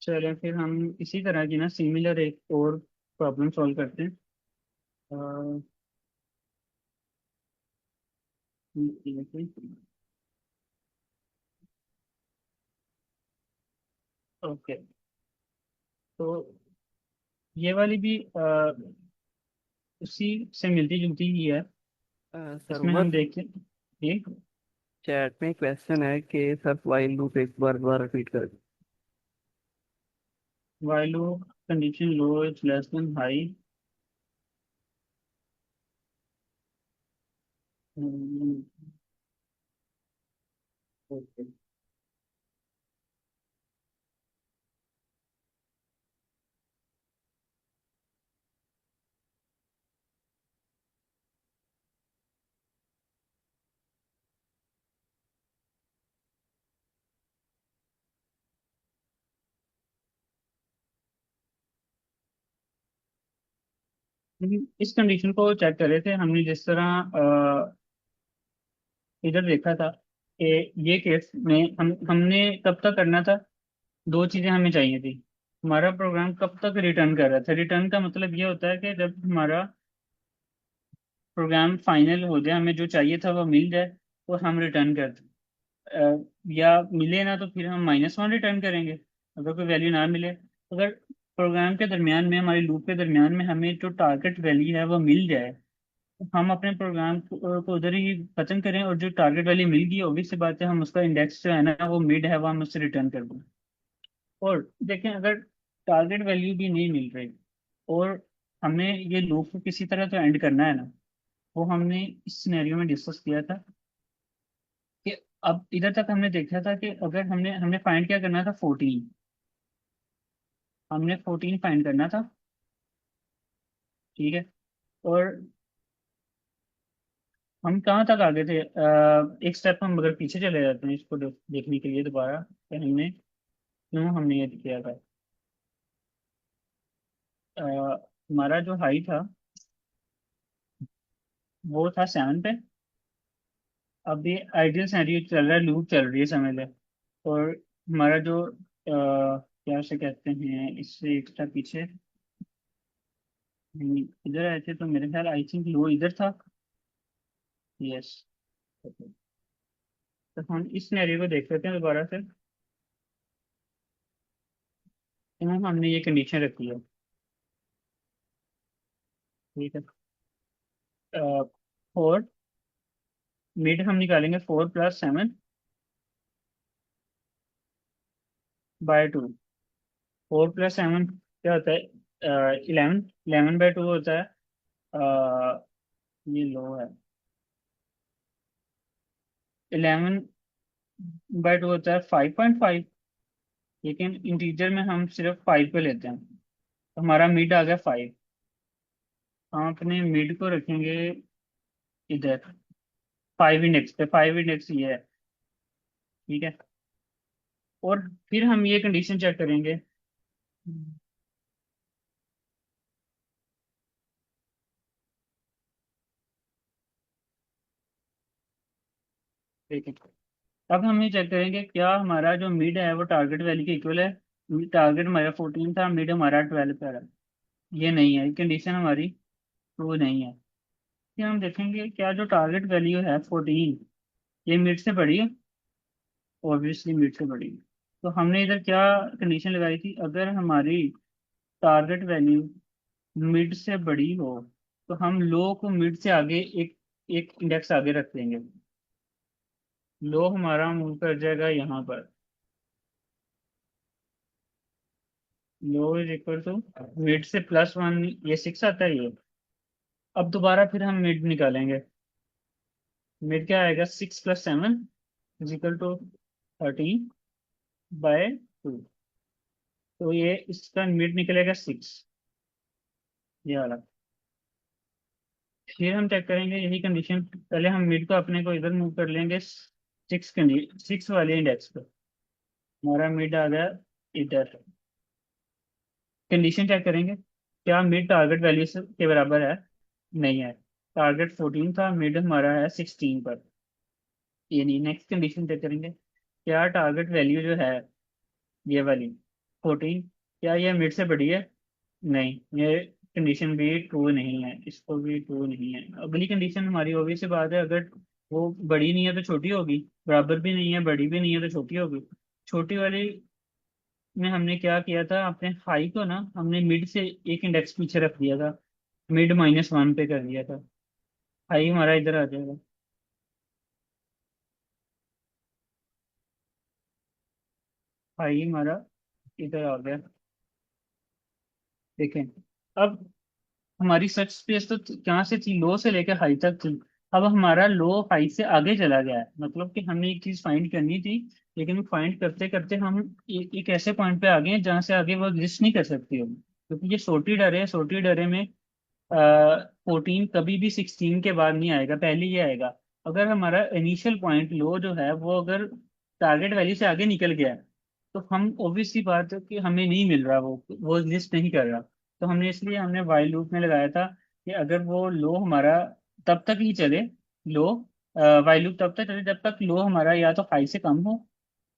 चलें फिर हम इसी तरह की ना सिमिलर एक और प्रॉब्लम सॉल्व करते हैं। ओके। तो ये वाली भी उसी से मिलती जुलती ही है। सर इसमें बस हम देखते हैं ये चैट में क्वेश्चन है कि सर वाइल लूप एक बार दोबारा रिपीट कर। while condition low is less than high। Okay. इस कंडीशन को चेक कर रहे थे हमने जिस तरह इधर देखा था कि ये केस में हमने कब तक करना था। दो चीजें हमें चाहिए थी। हमारा प्रोग्राम कब तक रिटर्न कर रहा था। रिटर्न का मतलब ये होता है कि जब हमारा प्रोग्राम फाइनल हो जाए, हमें जो चाहिए था वो मिल जाए, तो हम रिटर्न कर दें। या मिले ना तो फिर हम -1 रिटर्न करेंगे। अगर कोई वैल्यू ना मिले, अगर प्रोग्राम के दरमियान में, हमारे लूप के दरमियान में हमें जो टारगेट वैल्यू है वो मिल जाए, तो हम अपने प्रोग्राम को उधर ही खत्म करें। और जो टारगेट वैल्यू मिल गई, ऑब्वियस सी बात है, हम उसका इंडेक्स जो है ना वो मिड है, वो हम उससे रिटर्न कर दें। और देखें, अगर टारगेट वैल्यू भी नहीं मिल रही और हमें ये लूप को किसी तरह तो एंड करना है ना, वो हमने इस सिनेरियो में डिस्कस किया था कि अब इधर तक हमने देखा था कि अगर हमने हमने फाइंड क्या करना था, 14। हमने 14 फाइंड करना था। ठीक है। और हम कहाँ तक आगे थे, एक स्टेप हम अगर पीछे चले जाते हैं इसको देखने के लिए दोबारा कि हमने क्यों हमने ये किया था। हमारा जो हाई था वो था 7 पे। अब ये आइडियल सिनेरियो चल रहा है, लूप चल रही है समय ले। और हमारा जो क्या उसे कहते हैं, इससे एक स्टेप पीछे इधर आए थे, तो मेरे ख्याल आई थिंक लो इधर था। यस। तो हम इस सिनेरियो को देख लेते हैं दोबारा से। तो हमने ये कंडीशन रखी है। ठीक है। 4 मिड हम निकालेंगे 4 + 7 बाय 2। 4 + 7 क्या होता है, 11। 11/2 होता है। ये लो है। 11/2 होता है 5.5। लेकिन इंटीजर में हम सिर्फ 5 पे लेते हैं, तो हमारा मिड आ गया 5। हम अपने मिड को रखेंगे इधर 5 इंडेक्स पे। 5 इंडेक्स ये है। ठीक है। और फिर हम ये कंडीशन चेक करेंगे। ठीक है। अब हम ये चेक करेंगे क्या हमारा जो मिड है वो टारगेट वैल्यू के इक्वल है। टारगेट हमारा 14 था, मिड हमारा 12 पे आ रहा है। ये नहीं है, कंडीशन हमारी ट्रू नहीं है। फिर हम देखेंगे क्या जो टारगेट वैल्यू है 14, ये मिड से बड़ी है। ऑब्वियसली मिड से बड़ी है। तो हमने इधर क्या कंडीशन लगाई थी, अगर हमारी टारगेट वैल्यू मिड से बड़ी हो तो हम लो को मिड से आगे एक एक इंडेक्स आगे रख देंगे। लो हमारा मूव कर जाएगा यहाँ पर। लो इज इक्वल टू मिड से +1, ये 6 आता है ये। अब दोबारा फिर हम मिड निकालेंगे। मिड क्या आएगा, 6 + 7 इज इक्वल टू 13/2। तो ये इसका मिड निकलेगा 6, ये वाला। फिर हम चेक करेंगे यही कंडीशन, पहले हम मिड को अपने को इधर मूव कर लेंगे 6 वाले इंडेक्स पे। हमारा मिड आ गया इधर। कंडीशन चेक करेंगे क्या मिड टारगेट वैल्यू से के बराबर है। नहीं है। टारगेट 14 था, मिड हमारा है 16 पर। ये नहीं। नेक्स्ट कंडीशन चेक करेंगे क्या टारगेट वैल्यू जो है, ये वाली, 14, क्या ये मिड से बड़ी है? नहीं, ये कंडीशन भी ट्रू नहीं है, इसको भी ट्रू नहीं है। अगली कंडीशन हमारी ऑब्वियस सी बात है, अगर वो बड़ी नहीं है तो छोटी होगी, बराबर भी नहीं है, बड़ी भी नहीं है तो छोटी होगी। छोटी वाली में हमने क्या किया था, अपने हाई को ना हमने मिड से एक इंडेक्स पीछे रख दिया था, मिड -1 पे कर दिया था। हाई हमारा इधर आ जाएगा। हाई हमारा इधर आ गया। देखें, अब हमारी सर्च स्पेस तो कहाँ से थी, लो से लेकर हाई तक थी। अब हमारा लो हाई से आगे चला गया है, मतलब कि हमने एक चीज फाइंड करनी थी, लेकिन फाइंड करते करते हम एक ऐसे पॉइंट पे आ गए हैं जहाँ से आगे वो एग्जिस्ट नहीं कर सकती होगी, क्योंकि ये सोर्टेड अरे है। सोर्टेड अरे में 14 कभी भी 16 के बाद नहीं आएगा, पहले ही आएगा। अगर हमारा इनिशियल पॉइंट लो जो है वो अगर टारगेट वैल्यू से आगे निकल गया है, तो हम ऑब्वियस सी बात है कि हमें नहीं मिल रहा, वो लिस्ट नहीं कर रहा। तो हमने इसलिए हमने वाइल लूप में लगाया था कि अगर वो लो हमारा तब तक ही चले, लो वाइल लूप तब तक चले जब तक लो हमारा या तो हाई से कम हो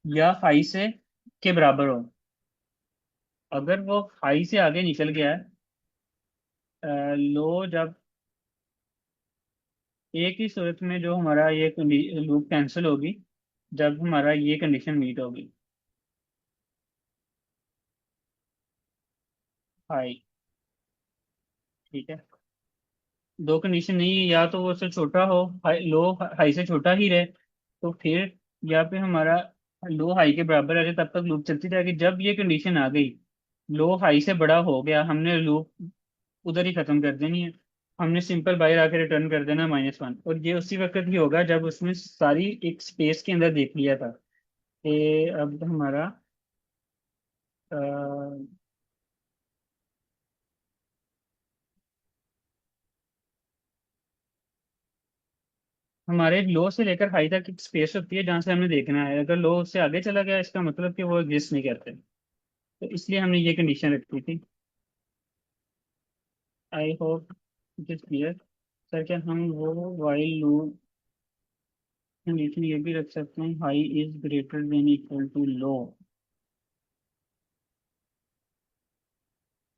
या हाई से के बराबर हो। अगर वो हाई से आगे निकल गया है, लो जब, एक ही सूरत में जो हमारा ये लूप कैंसिल होगी, जब हमारा ये कंडीशन मीट होगी। हाई, ठीक है। दो कंडीशन नहीं है, या तो वो उससे छोटा हो, हाई लो हाई से छोटा ही रहे, तो फिर या फिर हमारा लो हाई के बराबर है तब तक लूप चलती रहेगी। जब ये कंडीशन आ गई, लो हाई से बड़ा हो गया, हमने लूप उधर ही खत्म कर देनी है। हमने सिंपल बाहर आके रिटर्न कर देना -1, और ये उसी वक्त ही होगा जब उसने सारी एक स्पेस के अंदर देख लिया था कि अब हमारा अ, हमारे लो से लेकर हाई तक एक स्पेस होती है जहां से हमने देखना है, अगर लो उससे आगे चला गया इसका मतलब कि वो एग्जिस्ट नहीं करते। तो इसलिए हमने ये कंडीशन रखी थी। I hope it is clear. Sir, क्या हम वो वाइल लूप कंडीशन ये भी रख सकते हैं, high is greater than equal to low?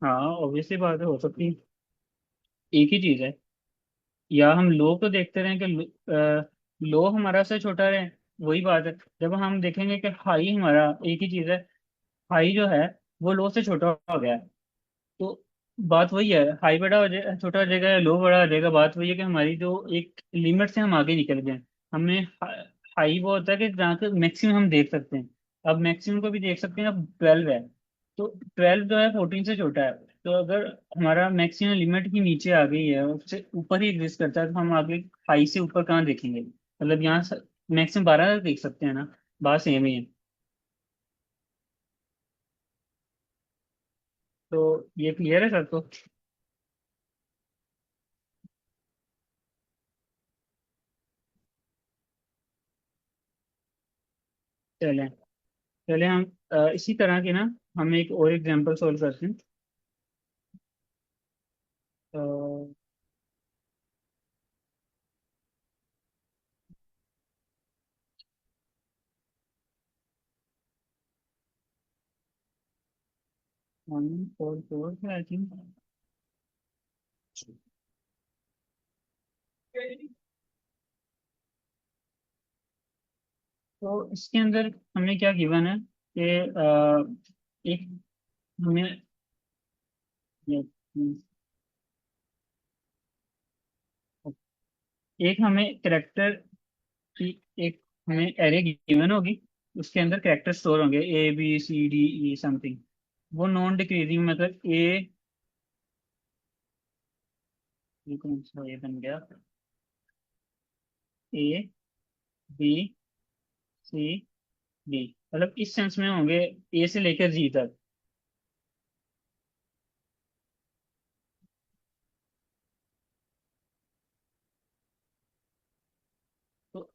हाँ, ऑब्वियसली बात है, हो सकती है। एक ही चीज है, या हम लो को देखते रहें कि लो हमारा से छोटा रहे, वही बात है। जब हम देखेंगे कि हाई हमारा, एक ही चीज है, हाई जो है वो लो से छोटा हो गया है, तो बात वही है, हाई बड़ा हो जाए छोटा हो जाएगा या लो बड़ा हो जाएगा, बात वही है कि हमारी जो एक लिमिट से हम आगे निकल गए। हमने हाई वो होता है कि जहाँ तक मैक्सिमम हम देख सकते हैं, अब मैक्सिमम को भी देख सकते हैं, अब 12 है, तो 12 जो है 14 से छोटा है। तो अगर हमारा मैक्सिमम लिमिट ही नीचे आ गई है, उससे ऊपर ही एग्जिस्ट करता है, तो हम आगे हाई से ऊपर कहाँ देखेंगे? मतलब यहाँ मैक्सिमम 12 तक देख सकते हैं ना, बात सेम ही है। तो ये क्लियर है सबको? चलें, चले हम इसी तरह की ना, हम एक और एग्जांपल सॉल्व करते हैं। 144 है आई थिंक। तो इसके अंदर हमें क्या गिवन है कि एक हमें एक हमें करेक्टर की एक हमें एरे गिवन होगी, उसके अंदर करेक्टर स्टोर होंगे ABCDE समथिंग। वो नॉन डिक्रीजिंग, मतलब ये कौन सा ये बन गया, ABCD, मतलब इस सेंस में होंगे, ए से लेकर जी तक। तो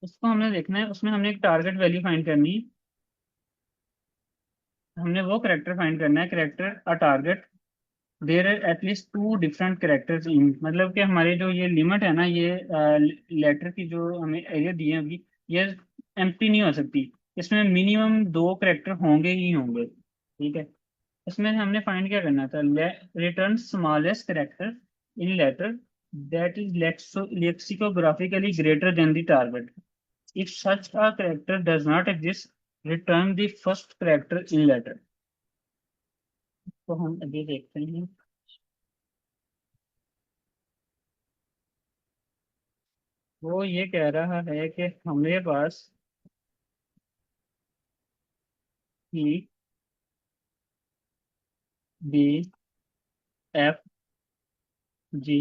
उसको हमने देखना है, उसमें हमने एक टारगेट वैल्यू फाइंड करनी है। हमने वो करेक्टर फाइंड करना है, character a target there are at least two different characters in, मतलब कि हमारे जो ये लिमिट है ना, ये लेटर की जो हमें एरिया दी है अभी, ये एम्प्टी नहीं हो सकती, इसमें मिनिमम दो करेक्टर होंगे ही होंगे। ठीक है। इसमें हमने फाइंड क्या करना था, return smallest character in letter that is lexicographically greater than the target. If such a character does not exist, return the first character in letter. तो हम अभी देखते हैं। वो ये कह रहा है कि हमारे पास ई, बी, एफ, जी,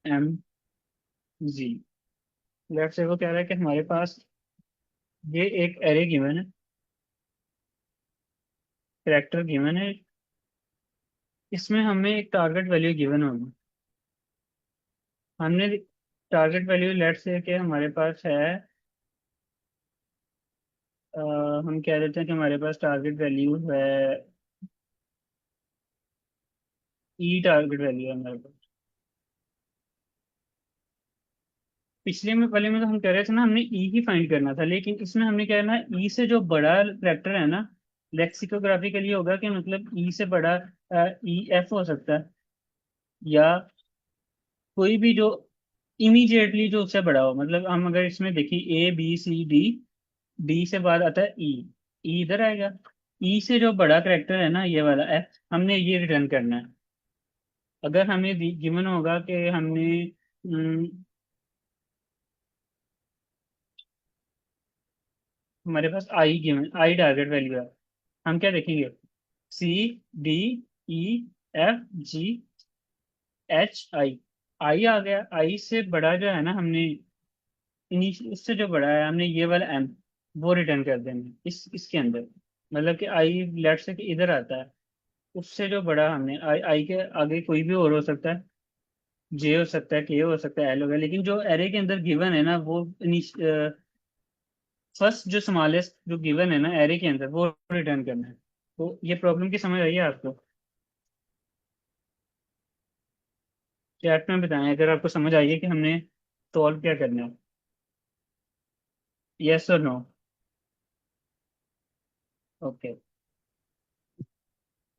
एम, जी। लेफ्ट से वो कह रहा है कि हमारे पास ये एक एरे गिवन है, करेक्टर गिवन है, इसमें हमें एक टारगेट वैल्यू गिवन होगी। हमने टारगेट वैल्यू लेट से कि हमारे पास है, अ, हम कह देते हैं कि हमारे पास टारगेट वैल्यू है, ई टारगेट वैल्यू है हमारे पास। पिछले में पहले में तो हम कह रहे थे ना, हमने ई ही फाइंड करना था, लेकिन इसमें हमने क्या करना है, ई से जो बड़ा करेक्टर है ना, लेक्सिकोग्राफिकली होगा कि मतलब ई से बड़ा ई एफ हो सकता है, या कोई भी जो इमीडिएटली जो उससे बड़ा हो। मतलब हम अगर इसमें देखिए A B C D, D से बाद आता है ई, ई इधर आएगा। ई से जो बड़ा करेक्टर है ना, ये वाला एफ, हमने ये रिटर्न करना है। अगर हमें गिवन होगा कि हमने हमारे पास I given, I target value है, हम क्या देखेंगे, C, D, E, F, G, H, I. I आ गया, आई से बड़ा जो है ना, हमने उससे जो बड़ा है हमने ये वाला एम, वो रिटर्न कर देंगे इसके अंदर। मतलब कि आई लेट से कि इधर आता है, उससे जो बड़ा हमने आई के आगे कोई भी और हो सकता है, जे हो सकता है, के हो सकता है, एल हो गया, लेकिन जो एरे के अंदर गिवन है ना, वो फर्स्ट जो स्मॉलेस्ट जो गिवन है ना एरे के अंदर, वो रिटर्न करना है। तो ये प्रॉब्लम की समझ आई है आपको? चैट में बताएं अगर आपको समझ आई है कि हमने सॉल्व क्या करना है, यस और नो। ओके।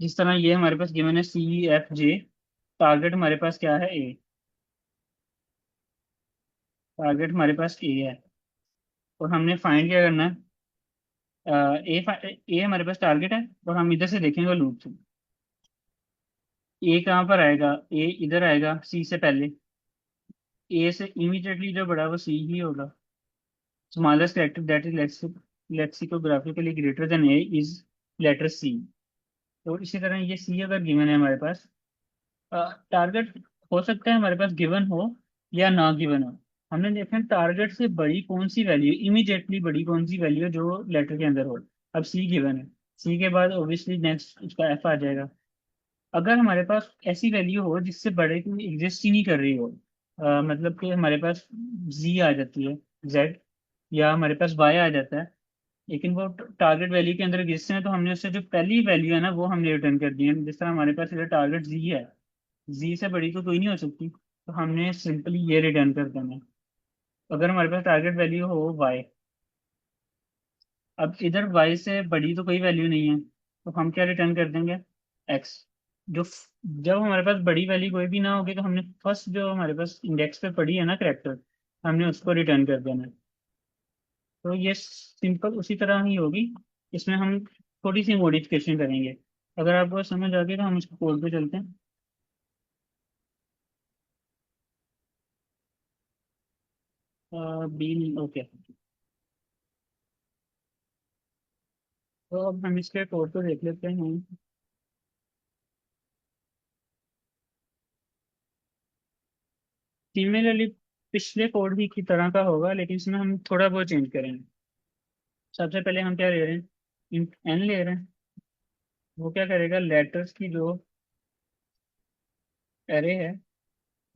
जिस तरह ये हमारे पास गिवन है सी, एफ, जे, टारगेट हमारे पास क्या है, ए। टारगेट हमारे पास ए है, और हमने फाइंड क्या करना है, ए, ए हमारे पास टारगेट है, और हम इधर से देखेंगे लूप से। ए कहाँ पर आएगा, ए इधर आएगा सी से पहले, ए से इमीडिएटली जो बड़ा वो सी ही होगा। Smallest character that is lexicographically greater than A is letter C. तो इसी तरह ये सी अगर गिवन है हमारे पास, टारगेट हो सकता है हमारे पास गिवन हो या ना गिवन हो। हमने देखा है टारगेट से बड़ी कौन सी वैल्यू, इमीडिएटली बड़ी कौन सी वैल्यू है जो लेटर के अंदर हो। अब सी गिवन है, सी के बाद ऑब्वियसली नेक्स्ट उसका एफ आ जाएगा। अगर हमारे पास ऐसी वैल्यू हो जिससे बड़े की एग्जिस्ट ही नहीं कर रही हो, मतलब कि हमारे पास जी आ जाती है, जेड, या हमारे पास वाई आ जाता है, लेकिन वो टारगेट वैल्यू के अंदर एग्जिस्ट है, तो हमने उससे जो पहली वैल्यू है ना वो हमने रिटर्न कर दी है। जिस तरह हमारे पास इधर टारगेट जी है, जी से बड़ी तो कोई नहीं हो सकती, तो हमने सिंपली ये रिटर्न कर देना है। अगर हमारे पास टारगेट वैल्यू हो वाई, अब इधर वाई से बड़ी तो कोई वैल्यू नहीं है, तो हम क्या रिटर्न कर देंगे, एक्स। जो जब हमारे पास बड़ी वैल्यू कोई भी ना होगी, तो हमने फर्स्ट जो हमारे पास इंडेक्स पे पड़ी है ना करेक्टर, हमने उसको रिटर्न कर देना है। तो ये सिंपल उसी तरह ही होगी, इसमें हम थोड़ी सी मॉडिफिकेशन करेंगे। अगर आपको समझ आ गया तो हम इसको कोड पे चलते हैं। B, okay. तो अब हम इसके कोड को देख लेते हैं। सिमिलरली पिछले कोड भी की तरह का होगा, लेकिन इसमें हम थोड़ा बहुत चेंज करेंगे। सबसे पहले हम क्या ले रहे हैं, इंट एन ले रहे हैं। वो क्या करेगा, लेटर्स की जो एरे है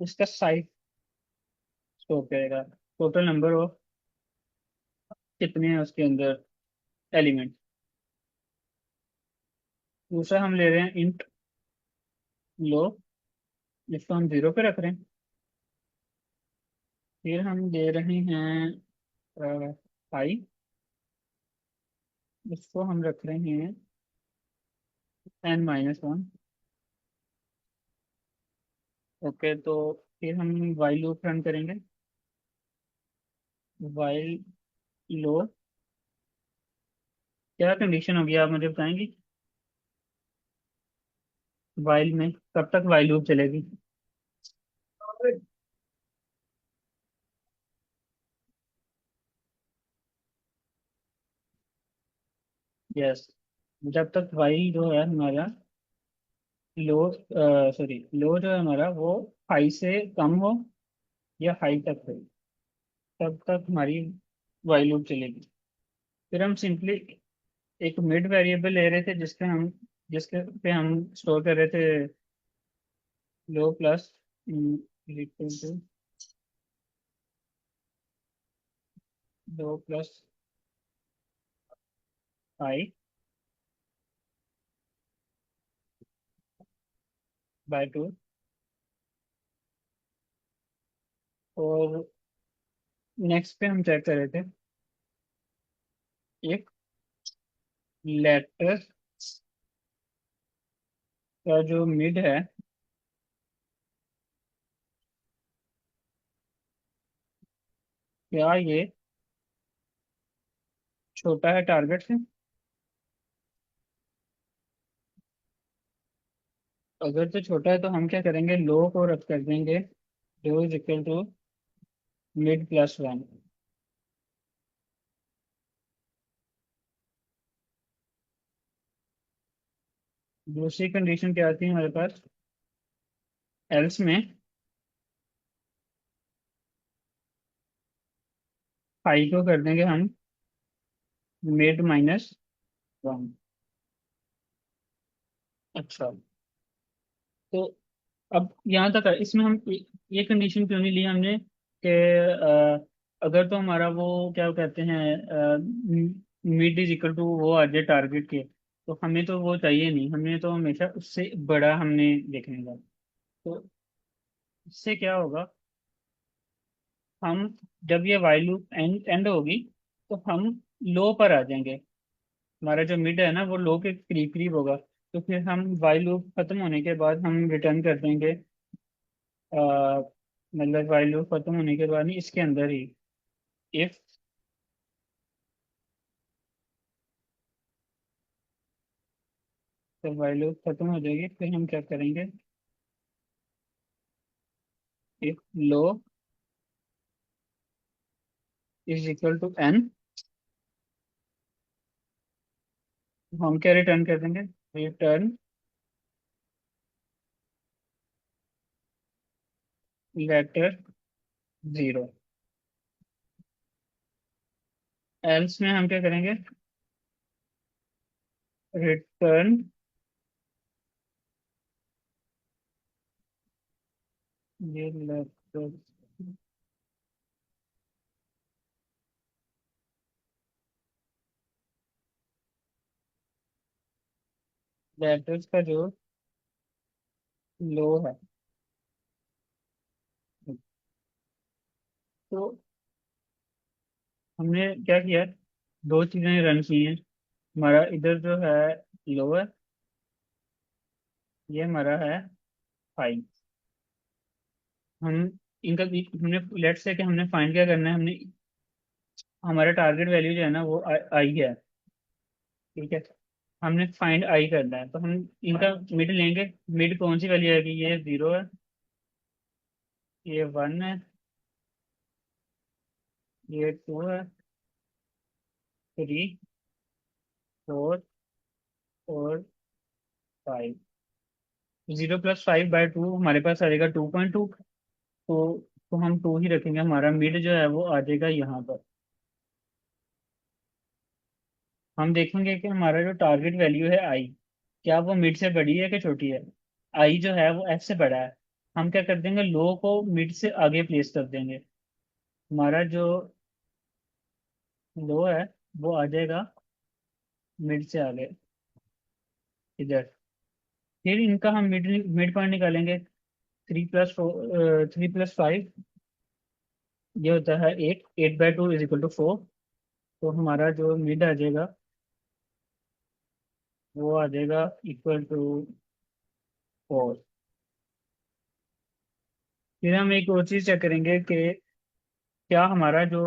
उसका साइज स्टोर करेगा, टोटल नंबर ऑफ कितने हैं उसके अंदर एलिमेंट। दूसरा हम ले रहे हैं इंट लो, जिसको हम जीरो पे रख रहे हैं। फिर हम दे रहे हैं हाई, इसको हम रख रहे हैं n-1। ओके, तो फिर हम वाइल लूप रन करेंगे। वाइल लो, क्या कंडीशन होगी आप मुझे बताएंगी? वाइल में कब तक वाइल लूप चलेगी? यस, जब तक वाइल जो है हमारा लो, सॉरी, लो जो है हमारा वो हाई से कम हो या हाई तक हो, तब तक हमारी वाइल लूप चलेगी। फिर हम सिंपली एक मिड वेरिएबल ले रहे थे जिसके पे हम स्टोर कर रहे थे low plus equal to low plus high by two. और नेक्स्ट पे हम चेक कर रहे थे एक लेटर का जो मिड है, क्या ये छोटा है टारगेट से? अगर तो छोटा है तो हम क्या करेंगे, लो को रख कर देंगे low is equal to mid plus one. दूसरी कंडीशन क्या आती है हमारे पास, एल्स में हाई को कर देंगे हम मिड माइनस वन। अच्छा, तो अब यहाँ तक है। इसमें हम ये कंडीशन क्यों नहीं ली हमने कि अगर तो हमारा वो क्या कहते हैं मिड इज इक्वल टू वो आ जाए टारगेट के, तो हमें तो वो चाहिए नहीं, हमें तो हमेशा उससे बड़ा हमने देखने का। तो इससे क्या होगा, हम जब ये वाइल लूप एंड एंड होगी तो हम लो पर आ जाएंगे। हमारा जो मिड है ना वो लो के करीब करीब होगा, तो फिर हम वाइल लूप खत्म होने के बाद हम रिटर्न कर देंगे, मतलब वाइल लूप खत्म होने के बाद नहीं, इसके अंदर ही इफ, जब वाइल लूप खत्म हो जाएगी फिर हम क्या करेंगे, if low is equal to N, हम क्या रिटर्न कर देंगे, रिटर्न लेटर जीरो। एल्स में हम क्या करेंगे, रिटर्न ये लेटर, लेटर्स का जो लो है। तो हमने क्या किया, दो चीजें रन की हैं। हमारा इधर जो है लो है, ये हमारा है हाई। हम इनका हमने लेट से कि हमने फाइंड क्या करना है, हमने हमारा टारगेट वैल्यू जो है ना वो आई है, ठीक है। हमने फाइंड आई करना है, तो हम इनका मिड लेंगे। मिड कौन सी वैल्यू आएगी, ये जीरो है, ये वन है, ये टू है, थ्री, फोर और five. Zero plus five by two हमारे पास आएगा 2.2। तो हम टू ही रखेंगे, हमारा मिड जो है वो आ जाएगा यहाँ पर। हम देखेंगे कि हमारा जो टारगेट वैल्यू है आई, क्या वो मिड से बड़ी है कि छोटी है। आई जो है वो एफ से बड़ा है, हम क्या कर देंगे, लो को मिड से आगे प्लेस कर देंगे। हमारा जो लो है वो आ जाएगा मिड से आगे इधर। फिर इनका हम मिड मिड पॉइंट निकालेंगे, 3 प्लस 4, 3 प्लस 5, ये होता है 8, 8/2 इज इक्वल टू 4। तो हमारा जो मिड आ जाएगा वो आ जाएगा इक्वल टू 4। फिर हम एक और चीज चेक करेंगे कि क्या हमारा जो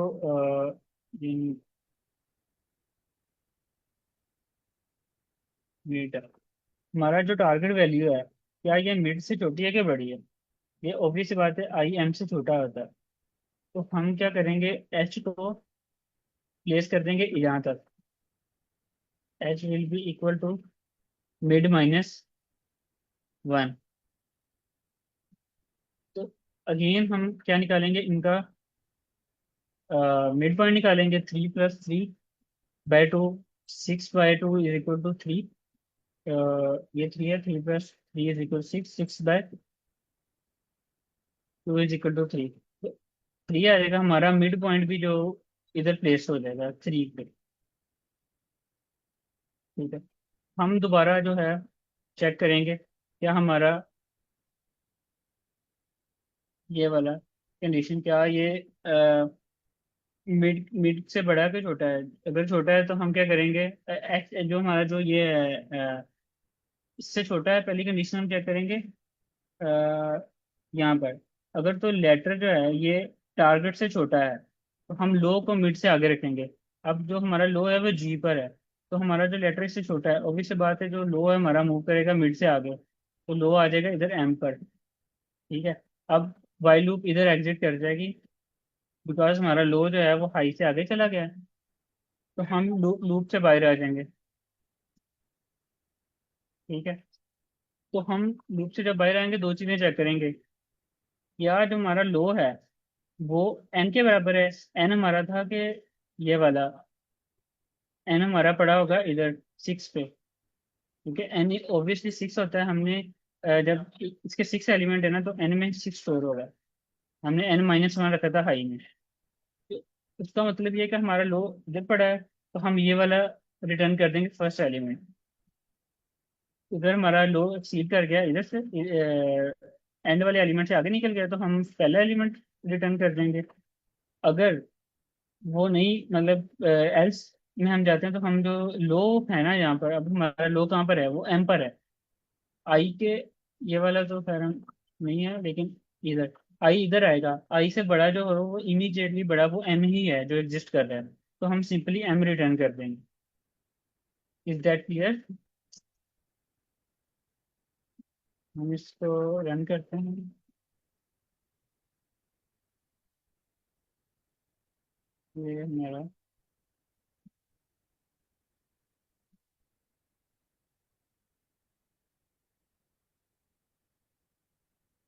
मीट है, हमारा जो टारगेट वैल्यू है, क्या ये मिड से छोटी है कि बड़ी है? ये ऑब्वियस सी बात है, आई एम से छोटा होता है। तो हम क्या करेंगे, एच को प्लेस कर देंगे यहाँ तक। H will be equal to mid minus 1। तो अगेन हम क्या निकालेंगे इनका, मिड पॉइंट निकालेंगे। 3 + 3/2, 6/2 इज इक्वल टू 3। ये 3 है, 3 + 3 is equal 6, 6/2 is equal to 3। 3 आ जाएगा हमारा मिड पॉइंट भी, जो इधर प्लेस हो जाएगा 3 पे। ठीक है। हम दोबारा जो है चेक करेंगे क्या हमारा ये वाला कंडीशन, क्या ये मिड मिड से बड़ा है कि छोटा है? अगर छोटा है तो हम क्या करेंगे, जो हमारा जो ये है, इससे छोटा है, पहली कंडीशन हम क्या करेंगे, यहाँ पर अगर तो लेटर जो है ये टारगेट से छोटा है, तो हम लो को मिड से आगे रखेंगे। अब जो हमारा लो है वो जी पर है, तो हमारा जो लेटर इससे छोटा है, ऑब्वियस सी बात है जो लो है हमारा मूव करेगा मिड से आगे, तो लो आ जाएगा इधर एम पर। ठीक है। अब वाइल लूप इधर एग्जिट कर जाएगी, बिकॉज हमारा लो जो है वो हाई से आगे चला गया है। तो हम लूप लूप से बाहर आ जाएंगे। ठीक है। तो हम लूप से जब बाहर आएंगे, दो चीजें चेक करेंगे। या जो हमारा लो है वो एन के बराबर है। एन हमारा था कि ये वाला एन हमारा पड़ा होगा इधर 6 पे, क्योंकि एन ऑब्वियसली 6 होता है। हमने जब इसके 6 एलिमेंट है ना, तो एन में 6 स्टोर होगा। हमने n-1 रखा था हाई में। तो उसका मतलब ये है कि हमारा लो इधर पड़ा है, तो हम ये वाला रिटर्न कर देंगे फर्स्ट एलिमेंट। उधर हमारा लो एक्सीड कर गया, इधर से एंड वाले एलिमेंट से आगे निकल गया, तो हम पहला एलिमेंट रिटर्न कर देंगे। अगर वो नहीं, मतलब एल्स में हम जाते हैं, तो हम जो लो है ना यहाँ पर, अब हमारा लो कहाँ पर है, वो एम पर है। आई के ये वाला तो खैर नहीं है, लेकिन इधर आई इधर आएगा। आई से बड़ा जो है वो इमीडिएटली बड़ा वो एम ही है जो एग्जिस्ट कर रहा है, तो हम सिंपली एम रिटर्न कर देंगे। Is that clear? हम इसको रन करते हैं। ये मेरा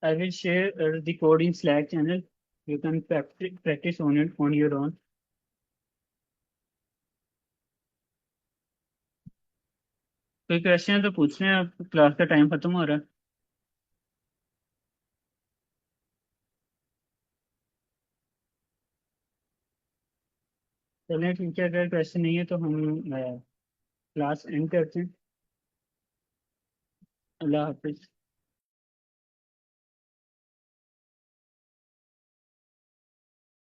I will share the code in Slack channel. You can practice on it on your own. कोई क्वेश्चन तो पूछ रहे हैं, अब क्लास का टाइम खत्म हो रहा है। चलिए ठीक है, अगर क्वेश्चन नहीं है तो हम क्लास एंड करते हैं। अल्लाह हाफिज।